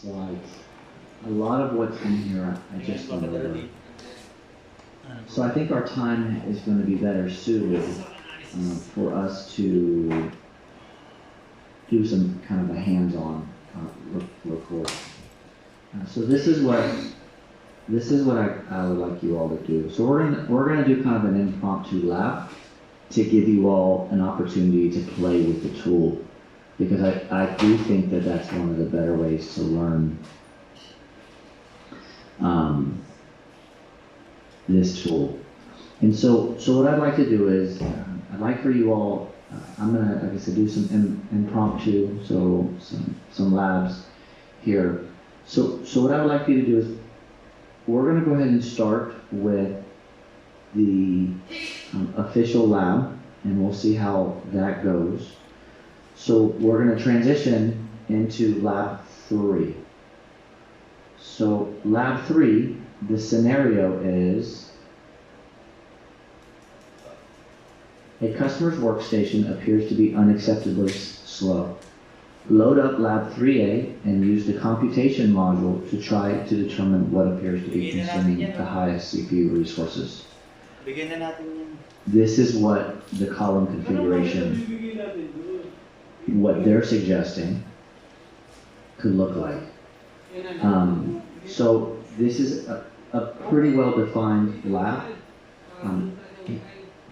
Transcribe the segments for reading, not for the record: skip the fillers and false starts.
slides. A lot of what's in here I just went over. So I think our time is going to be better suited for us to do some kind of a hands-on record. So this is what I would like you all to do. So we're gonna do kind of an impromptu lab to give you all an opportunity to play with the tool, because I do think that that's one of the better ways to learn this tool. And so what I'd like to do is I'd like for you all. I'm gonna, like I said, do some impromptu, so some labs here. So what I would like you to do is we're gonna go ahead and start with the official lab, and we'll see how that goes. So we're gonna transition into lab 3. So lab 3, the scenario is a customer's workstation appears to be unacceptably slow. Load up lab 3A and use the computation module to try to determine what appears to be consuming the highest CPU resources. This is what the column configuration, what they're suggesting, could look like. So this is a pretty well-defined lab.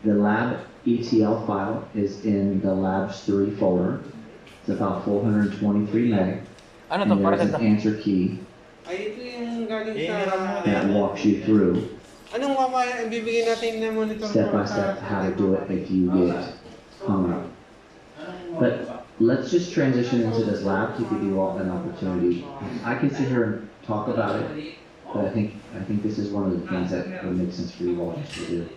The lab ETL file is in the labs 3 folder. It's about 423 meg. And there's an answer key that walks you through step by step how to do it if you get hung up. But let's just transition into this lab to give you all an opportunity. I can sit here and talk about it, but I think this is one of the things that would make sense for you all just to do.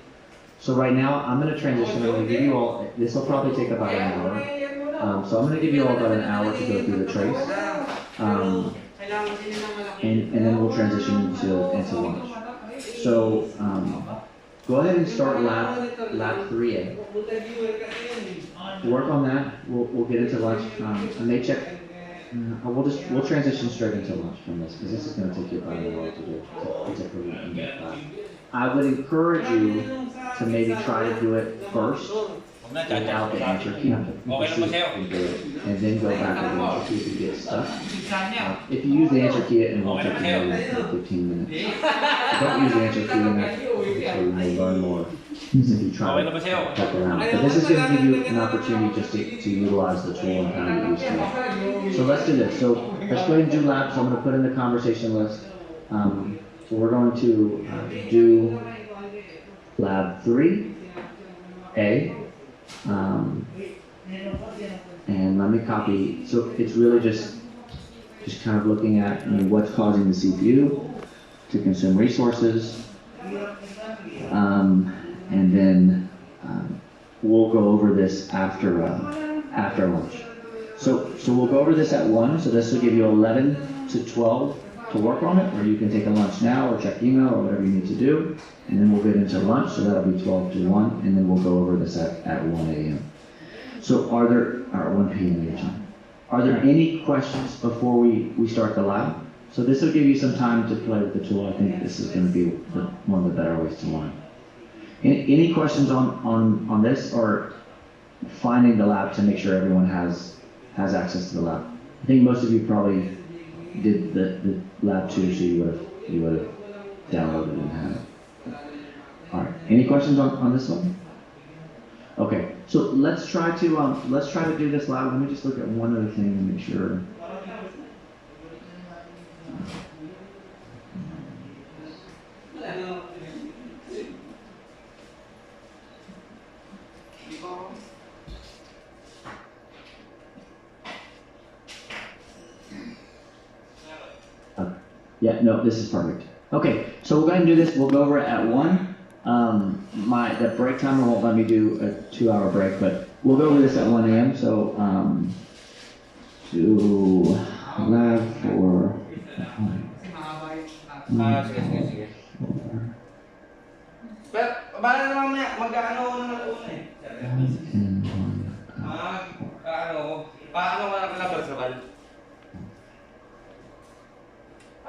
So right now, I'm going to transition. I'm going to give you all, this will probably take about an hour. So I'm going to give you all about an hour to go through the trace. And then we'll transition into lunch. So go ahead and start lab 3A. Work on that. We'll get into lunch. I may check. We'll transition straight into lunch from this, because this is going to take you about an hour to do. It's a pretty in-depth lab. I would encourage you to maybe try to do it first without the answer key, and then go back to the answer key if you get stuck. If you use the answer key, it won't take you more than 15 minutes. Don't use the answer key, and that's where you may learn more if you try to poke around. But this is going to give you an opportunity just to utilize the tool and kind of get used to it. So let's do this. So let's go ahead and do labs. So I'm going to put in the conversation list. So we're going to do lab 3A, and let me copy. So it's really just kind of looking at what's causing the CPU to consume resources, and then we'll go over this after lunch. So we'll go over this at 1. So this will give you 11 to 12. To work on it, or you can take a lunch now or check email or whatever you need to do, and then we'll get into lunch, so that'll be 12 to 1, and then we'll go over this at 1 a.m. So or 1 p.m. your time. Are there any questions before we start the lab? So this will give you some time to play with the tool. I think this is going to be one of the better ways to learn. Any questions on this, or finding the lab to make sure everyone has access to the lab? I think most of you probably did the lab 2, so you would have downloaded and had it. All right. Any questions on this one? Okay. So let's try to do this lab. Let me just look at one other thing to make sure. Yeah, no, this is perfect. Okay, so we'll go ahead and do this. We'll go over it at 1. The break timer won't let me do a 2-hour break, but we'll go over this at 1 a.m. So do lab for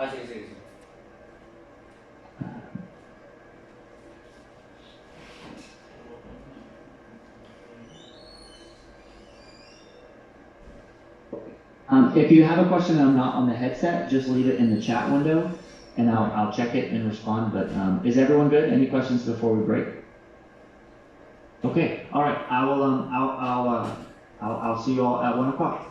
sige, sige. If you have a question and I'm not on the headset, just leave it in the chat window, and I'll check it and respond. But is everyone good? Any questions before we break? Okay. All right. I will. I'll see you all at 1 o'clock.